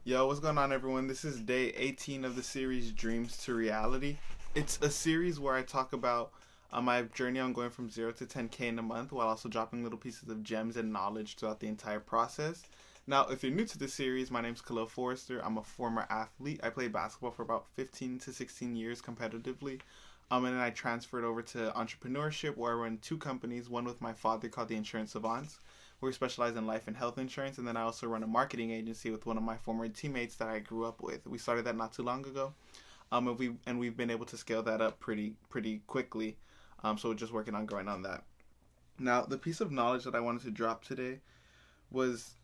Yo, what's going on, everyone? This is day 18 of the series Dreams to Reality. It's a series where I talk about my journey on going from 0 to 10K in a month while also dropping little pieces of gems and knowledge throughout the entire process. Now, if you're new to this series, my name's Khalil Forrester. I'm a former athlete. I played basketball for about 15 to 16 years competitively. And then I transferred over to entrepreneurship where I run two companies, one with my father called The Insurance Savants, where we specialize in life and health insurance, and then I also run a marketing agency with one of my former teammates that I grew up with. We started that not too long ago, and we've been able to scale that up pretty quickly. So we're just working on growing on that. Now, the piece of knowledge that I wanted to drop today was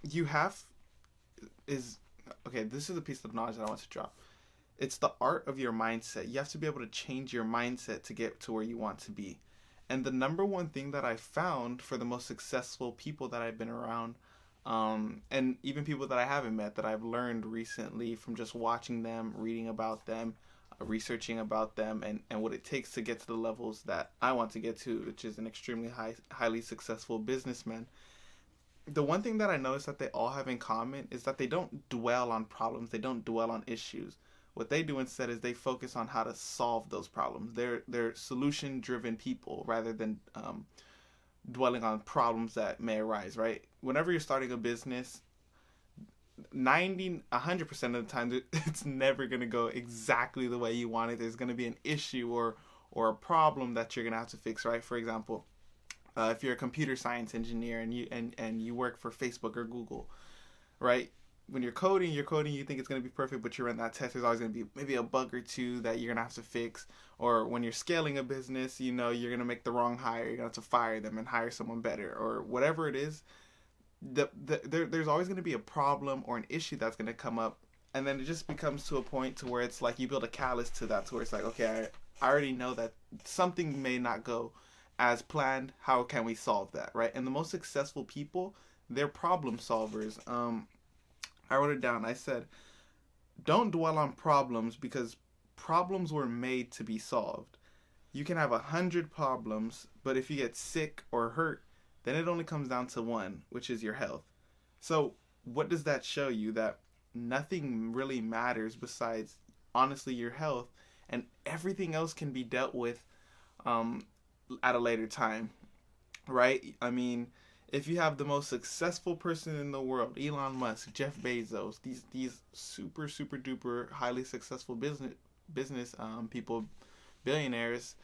you have is okay. This is a piece of knowledge that I want to drop. It's the art of your mindset. You have to be able to change your mindset to get to where you want to be. And the number one thing that I found for the most successful people that I've been around, and even people that I haven't met, that I've learned recently from just watching them, reading about them, researching about them, and what it takes to get to the levels that I want to get to, which is an extremely highly successful businessman. The one thing that I noticed that they all have in common is that they don't dwell on problems. They don't dwell on issues. What they do instead is they focus on how to solve those problems. They're solution driven people rather than dwelling on problems that may arise, right? Whenever you're starting a business, 100% of the time, it's never going to go exactly the way you want it. There's going to be an issue or a problem that you're going to have to fix, right? For example, if you're a computer science engineer and you work for Facebook or Google, right? When you're coding, you think it's going to be perfect, but you run that test, there's always going to be maybe a bug or two that you're going to have to fix. Or when you're scaling a business, you're going to make the wrong hire. You're going to have to fire them and hire someone better. Or whatever it is, there's always going to be a problem or an issue that's going to come up. And then it just becomes to a point to where it's like you build a callus to that, to where it's like, okay, I already know that something may not go as planned. How can we solve that, right? And the most successful people, they're problem solvers. I wrote it down. I said, don't dwell on problems because problems were made to be solved. You can have 100 problems, but if you get sick or hurt, then it only comes down to one, which is your health. So what does that show you? That nothing really matters besides, honestly, your health, and everything else can be dealt with at a later time, right? I mean, if you have the most successful person in the world, Elon Musk, Jeff Bezos, these super duper highly successful business people, billionaires,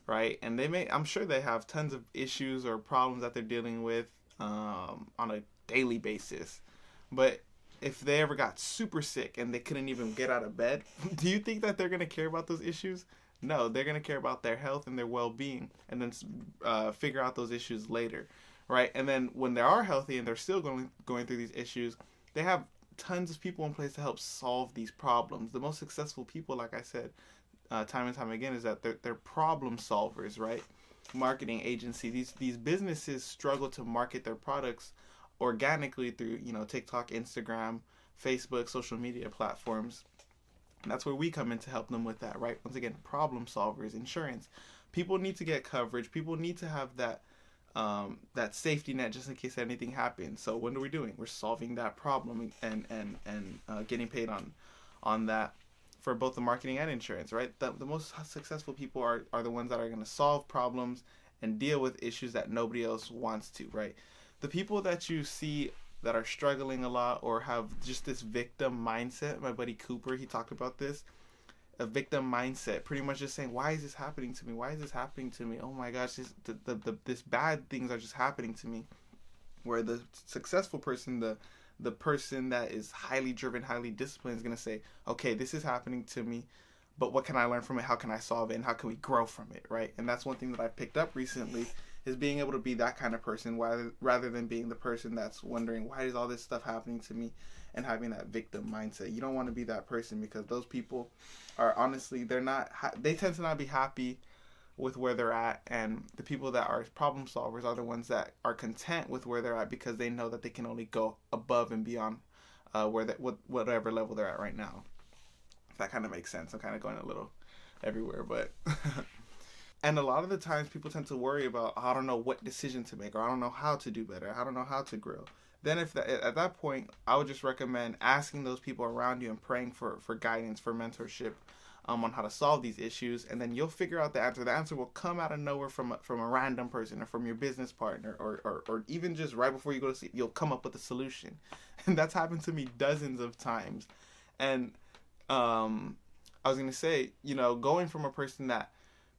right? And I'm sure they have tons of issues or problems that they're dealing with on a daily basis. But if they ever got super sick and they couldn't even get out of bed, do you think that they're going to care about those issues? No, they're going to care about their health and their well-being, and then figure out those issues later. Right, and then when they are healthy and they're still going through these issues, they have tons of people in place to help solve these problems. The most successful people, like I said, time and time again, is that they're problem solvers, right? Marketing agency. These businesses struggle to market their products organically through TikTok, Instagram, Facebook, social media platforms. And that's where we come in to help them with that, right? Once again, problem solvers, insurance. People need to get coverage. People need to have that safety net just in case anything happens. So what are we doing? We're solving that problem and getting paid on that for both the marketing and insurance, right? The most successful people are the ones that are going to solve problems and deal with issues that nobody else wants to, right? The people that you see that are struggling a lot or have just this victim mindset, my buddy Cooper, he talked about this, a victim mindset, pretty much just saying, why is this happening to me? Why is this happening to me? Oh my gosh, this bad things are just happening to me. Where the successful person, the person that is highly driven, highly disciplined is going to say, okay, this is happening to me, but what can I learn from it? How can I solve it? And how can we grow from it, right? And that's one thing that I picked up recently, is being able to be that kind of person rather than being the person that's wondering, why is all this stuff happening to me? And having that victim mindset. You don't want to be that person, because those people are honestly, they tend to not be happy with where they're at, and the people that are problem solvers are the ones that are content with where they're at because they know that they can only go above and beyond whatever level they're at right now. If that kind of makes sense. I'm kind of going a little everywhere, but and a lot of the times people tend to worry about, I don't know what decision to make, or I don't know how to do better, I don't know how to grow. then if at that point, I would just recommend asking those people around you and praying for guidance, for mentorship, on how to solve these issues, and then you'll figure out the answer. The answer will come out of nowhere from a random person or from your business partner, or even just right before you go to sleep, you'll come up with a solution. And that's happened to me dozens of times. And I was gonna say, going from a person that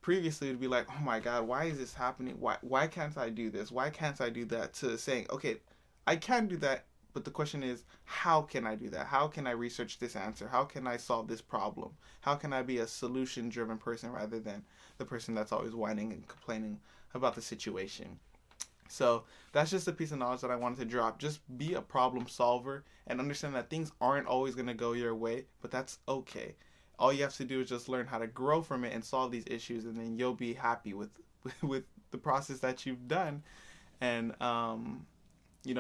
previously would be like, oh my God, why is this happening? Why can't I do this? Why can't I do that? To saying, okay, I can do that, but the question is, how can I do that? How can I research this answer? How can I solve this problem? How can I be a solution-driven person rather than the person that's always whining and complaining about the situation? So that's just a piece of knowledge that I wanted to drop. Just be a problem solver and understand that things aren't always going to go your way, but that's okay. All you have to do is just learn how to grow from it and solve these issues, and then you'll be happy with the process that you've done. And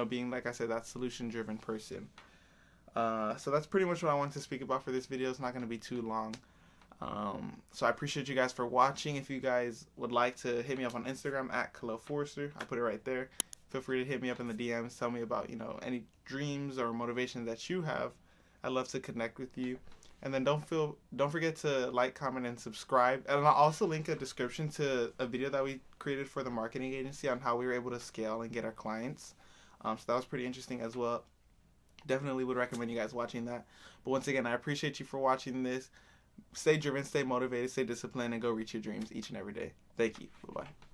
being, like I said, that solution-driven person. So that's pretty much what I wanted to speak about for this video. It's not going to be too long. So I appreciate you guys for watching. If you guys would like to hit me up on Instagram at Khalil Forrester, I put it right there. Feel free to hit me up in the DMs. Tell me about, any dreams or motivation that you have. I'd love to connect with you. And then don't forget to like, comment, and subscribe. And I'll also link a description to a video that we created for the marketing agency on how we were able to scale and get our clients. So that was pretty interesting as well. Definitely would recommend you guys watching that. But once again, I appreciate you for watching this. Stay driven, stay motivated, stay disciplined, and go reach your dreams each and every day. Thank you. Bye-bye.